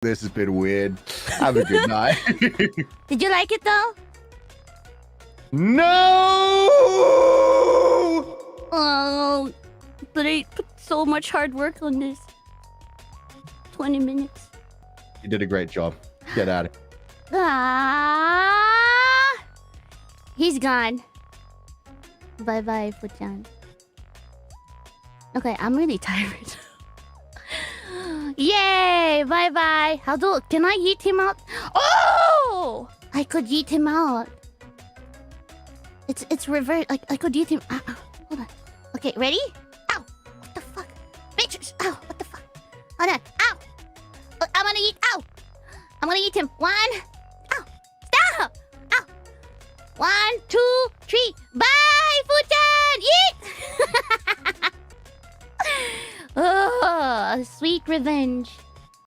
This has been weird. Have a good night. Did you like it though? No! Oh, but I put so much hard work on this. 20 minutes. You did a great job. Get out of here. Ah, he's gone. Bye-bye, Fuchan. Okay, I'm really tired. Yay! Bye-bye. Can I yeet him out? Oh! I could yeet him out. It's reverse. I could yeet him. Hold on. Okay, ready? Ow! What the fuck? Bitches! Ow! What the fuck? Hold on. Ow! I'm gonna eat. Ow! I'm gonna eat him. 1. Ow! Stop! Ow! 1, 2, 3. Bye, Fuchan! Eat! Oh, sweet revenge.